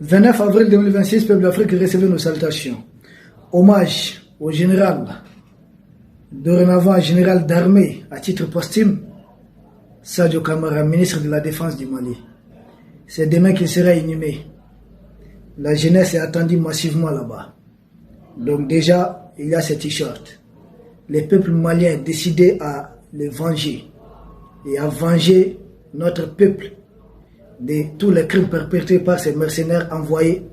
29 avril 2026, peuple d'Afrique, recevez nos salutations. Hommage au général, dorénavant général d'armée à titre posthume, Sadio Kamara, ministre de la Défense du Mali. C'est demain qu'il sera inhumé. La jeunesse est attendue massivement là-bas. Donc déjà, il y a ces t-shirts. Les peuples maliens décidés à les venger et à venger notre peuple de tous les crimes perpétrés par ces mercenaires envoyés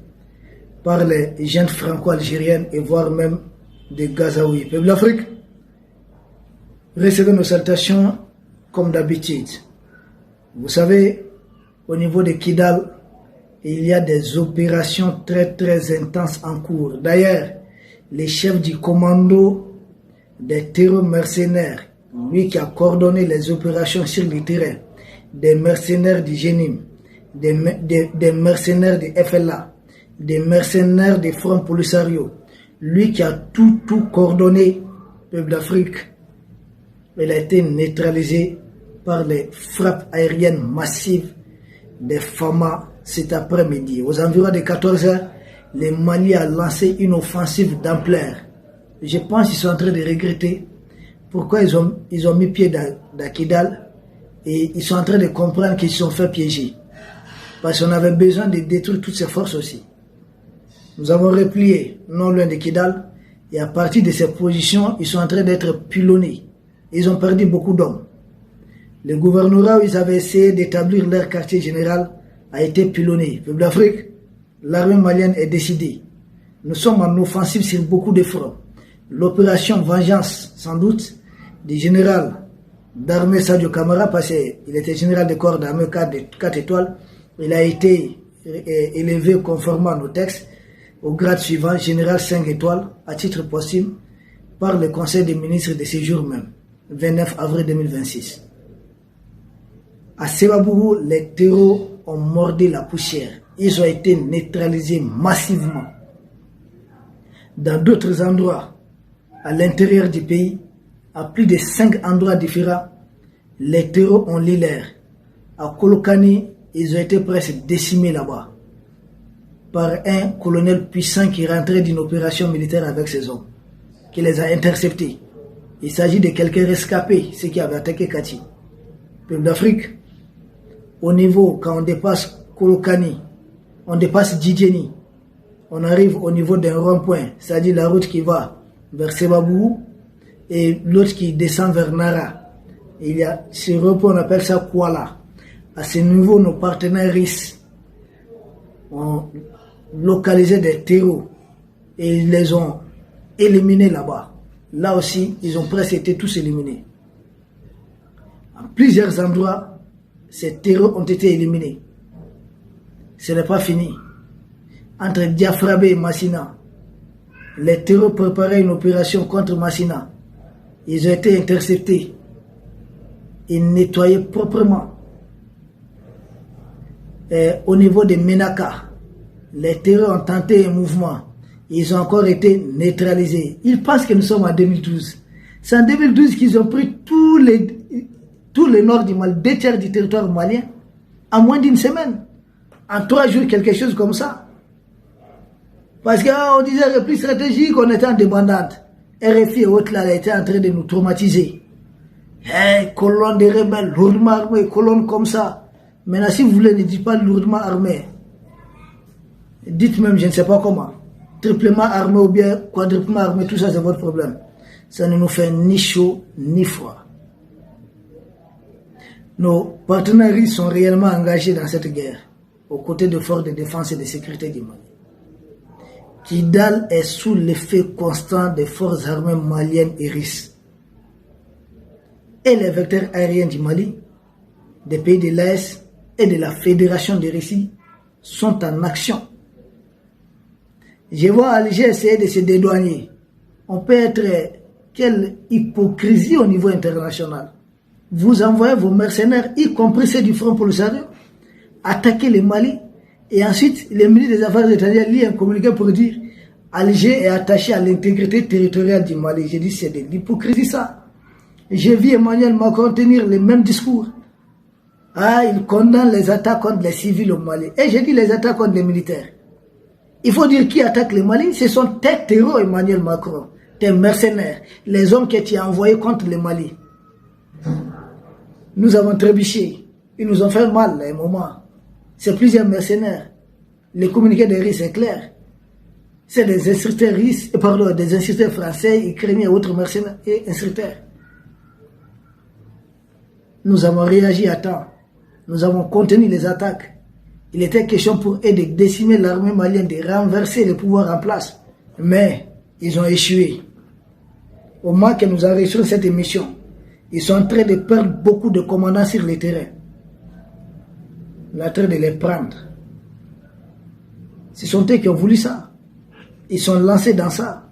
par les jeunes franco-algériennes et voire même des Gazaouis. Peuple d'Afrique, recevez nos salutations comme d'habitude. Vous savez, au niveau de Kidal, il y a des opérations très intenses en cours. D'ailleurs, les chefs du commando des terreurs mercenaires, lui qui a coordonné les opérations sur le terrain, des mercenaires du Génim, des mercenaires du FLA, des mercenaires du Front Polisario, lui qui a tout coordonné, peuple d'Afrique, il a été neutralisé par les frappes aériennes massives des FAMA cet après-midi. Aux environs de 14 h, les Maliens ont lancé une offensive d'ampleur. Je pense qu'ils sont en train de regretter pourquoi ils ont mis pied dans Kidal et ils sont en train de comprendre qu'ils se sont fait piéger. Parce qu'on avait besoin de détruire toutes ces forces aussi. Nous avons replié non loin de Kidal et à partir de ces positions, ils sont en train d'être pilonnés. Ils ont perdu beaucoup d'hommes. Le gouvernorat où ils avaient essayé d'établir leur quartier général a été pilonné. Peuple d'Afrique, l'armée malienne est décidée. Nous sommes en offensive sur beaucoup de fronts. L'opération Vengeance, sans doute, du général d'armée Sadio Kamara, parce qu'il était général de corps d'armée 4 étoiles, il a été élevé conformément à nos textes au grade suivant, général 5 étoiles, à titre posthume, par le Conseil des ministres de ce jour même, 29 avril 2026. À Sebabougou, les terreaux ont mordu la poussière. Ils ont été neutralisés massivement. Dans d'autres endroits, à l'intérieur du pays, à plus de 5 endroits différents, les terreaux ont lit l'air. À Kolokani, ils ont été presque décimés là-bas par un colonel puissant qui rentrait d'une opération militaire avec ses hommes, qui les a interceptés. Il s'agit de quelqu'un rescapé, ceux qui avaient attaqué Kati. Peuple d'Afrique, au niveau, quand on dépasse Kolokani, on dépasse Djidjeni, on arrive au niveau d'un rond-point, c'est-à-dire la route qui va vers Sebabou et l'autre qui descend vers Nara. Il y a ce rond-point, on appelle ça Kuala. À ce niveau, nos partenaires RIS ont localisé des terreaux et ils les ont éliminés là-bas. Là aussi, ils ont presque été tous éliminés. À plusieurs endroits, ces terreaux ont été éliminés. Ce n'est pas fini. Entre Diafrabé et Massina, les terreaux préparaient une opération contre Massina. Ils ont été interceptés et nettoyés proprement. Et au niveau de Menaka, les terreaux ont tenté un mouvement. Ils ont encore été neutralisés. Ils pensent que nous sommes en 2012. C'est en 2012 qu'ils ont pris tout le nord du Mali, 2 tiers du territoire malien, en moins d'une semaine. En 3 jours, quelque chose comme ça. Parce qu'on disait repli stratégique, on était en débandade. RFI et autres là, étaient en train de nous traumatiser. Colonne de rebelles, lourdement armés, colonne comme ça. Maintenant, si vous voulez, ne dites pas lourdement armés. Dites même, je ne sais pas comment. Triplement armé ou bien quadruplement armé, tout ça c'est votre problème. Ça ne nous fait ni chaud ni froid. Nos partenaires sont réellement engagés dans cette guerre, aux côtés de forces de défense et de sécurité du Mali. Kidal est sous l'effet constant des forces armées maliennes et RIS. Et les vecteurs aériens du Mali, des pays de l'AES et de la Fédération de Russie sont en action. Je vois Alger essayer de se dédouaner. On peut être... Quelle hypocrisie au niveau international. Vous envoyez vos mercenaires, y compris ceux du Front Polisario, attaquer le Mali, et ensuite, le ministre des Affaires étrangères lit un communiqué pour dire Alger est attaché à l'intégrité territoriale du Mali. J'ai dit, c'est de l'hypocrisie ça. J'ai vu Emmanuel Macron tenir le même discours. Ah, il condamne les attaques contre les civils au Mali. Et j'ai dit les attaques contre les militaires. Il faut dire qui attaque le Mali. Ce sont tes terreaux, Emmanuel Macron, tes mercenaires, les hommes que tu as envoyés contre le Mali. Nous avons trébuché. Ils nous ont fait mal à un moment. C'est plusieurs mercenaires. Les communiqués des RIS, c'est clair. C'est des instructeurs RIS, pardon, des instructeurs français, ukrainiens et autres mercenaires et instructeurs. Nous avons réagi à temps. Nous avons contenu les attaques. Il était question pour eux de décimer l'armée malienne, de renverser le pouvoir en place. Mais ils ont échoué. Au moment que nous avons réussi cette mission, ils sont en train de perdre beaucoup de commandants sur le terrain. On est en train de les prendre. Ce sont eux qui ont voulu ça. Ils sont lancés dans ça.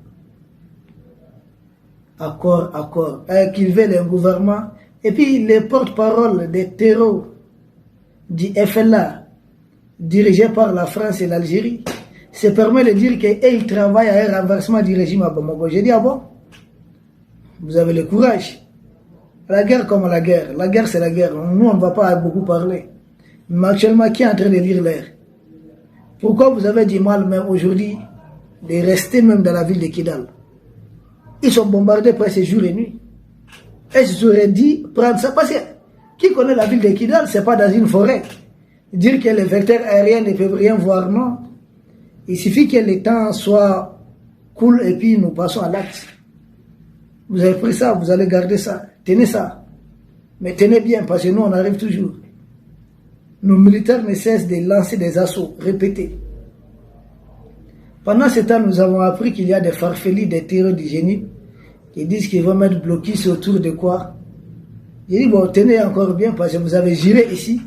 Accord. Qu'ils veulent un gouvernement. Et puis les porte-parole des terreaux du FLA, dirigé par la France et l'Algérie, se permet de dire qu'ils travaillent à un renversement du régime à Bamako. J'ai dit, ah bon? Vous avez le courage. La guerre comme la guerre. La guerre, c'est la guerre. Nous, on ne va pas beaucoup parler. Mais actuellement, qui est en train de lire l'air? Pourquoi vous avez du mal, même aujourd'hui, de rester même dans la ville de Kidal? Ils sont bombardés presque jour et nuit. Et je serais dit, prendre ça. Parce que qui connaît la ville de Kidal, ce n'est pas dans une forêt. Dire que les vecteurs aériens ne peuvent rien voir, non. Il suffit que le temps soit cool et puis nous passons à l'acte. Vous avez pris ça, vous allez garder ça. Tenez ça. Mais tenez bien, parce que nous, on arrive toujours. Nos militaires ne cessent de lancer des assauts répétés. Pendant ce temps, nous avons appris qu'il y a des farfelis, des terreurs du génie qui disent qu'ils vont mettre blocus autour de quoi. J'ai dit, bon, tenez encore bien, parce que vous avez juré ici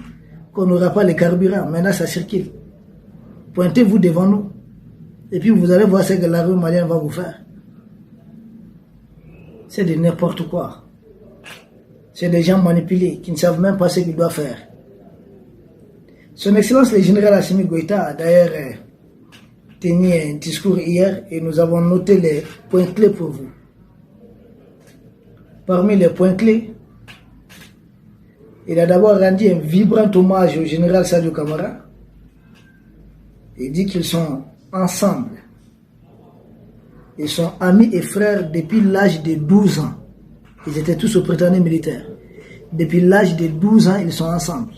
qu'on n'aura pas les carburants. Maintenant, ça circule. Pointez-vous devant nous. Et puis, vous allez voir ce que l'armée malienne va vous faire. C'est de n'importe quoi. C'est des gens manipulés qui ne savent même pas ce qu'ils doivent faire. Son Excellence le général Assimi Goïta a d'ailleurs tenu un discours hier et nous avons noté les points clés pour vous. Parmi les points clés, il a d'abord rendu un vibrant hommage au général Sadio Kamara. Il dit qu'ils sont ensemble. Ils sont amis et frères depuis l'âge de 12 ans. Ils étaient tous au prétendu militaire. Depuis l'âge de 12 ans, ils sont ensemble.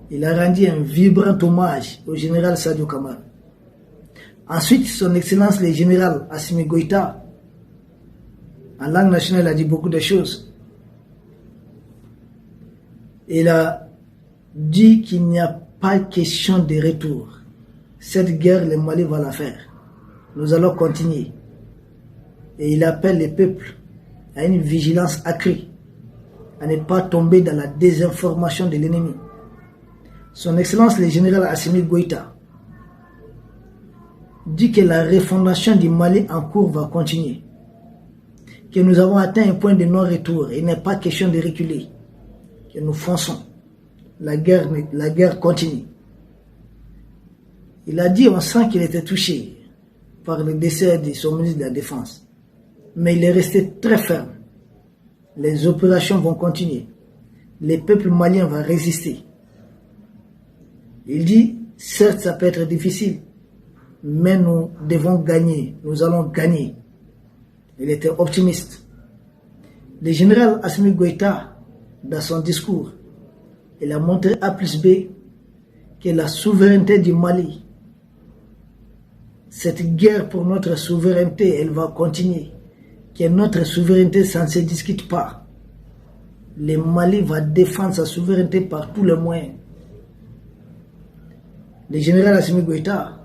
Il a rendu un vibrant hommage au général Sadio Kamara. Ensuite, son Excellence le général Assimi Goïta, en langue nationale, a dit beaucoup de choses. Il a dit qu'il n'y a pas question de retour. Cette guerre, le Mali va la faire. Nous allons continuer. Et il appelle les peuples à une vigilance accrue, à ne pas tomber dans la désinformation de l'ennemi. Son Excellence le général Assimi Goïta dit que la refondation du Mali en cours va continuer, que nous avons atteint un point de non-retour. Il n'est pas question de reculer, que nous fonçons. La guerre continue. Il a dit, on sent qu'il était touché par le décès de son ministre de la Défense, mais il est resté très ferme. Les opérations vont continuer. Le peuple malien va résister. Il dit, certes, ça peut être difficile, mais nous devons gagner. Nous allons gagner. Il était optimiste. Le général Assimi Goïta, dans son discours, il a montré A plus B que la souveraineté du Mali, cette guerre pour notre souveraineté, elle va continuer. Que notre souveraineté, ça ne se discute pas. Le Mali va défendre sa souveraineté par tous les moyens. Le général Assimi Goïta,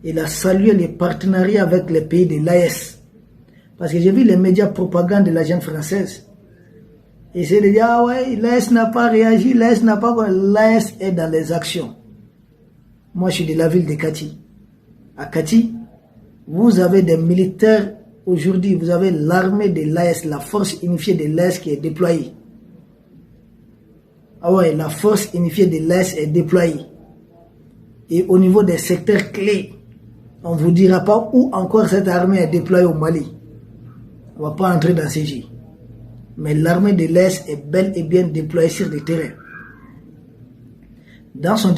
il a salué les partenariats avec les pays de l'AES. Parce que j'ai vu les médias propagande de l'agence française. Et c'est de dire, ah ouais, l'AES n'a pas réagi, l'AES n'a pas... L'AES est dans les actions. Moi, je suis de la ville de Kati. À Kati, vous avez des militaires aujourd'hui, vous avez l'armée de l'AES, la force unifiée de l'AES qui est déployée. Ah ouais, la force unifiée de l'AES est déployée. Et au niveau des secteurs clés, on ne vous dira pas où encore cette armée est déployée au Mali. On ne va pas entrer dans ces jeux. mais l'armée de l'Est est bel et bien déployée sur le terrain. Dans son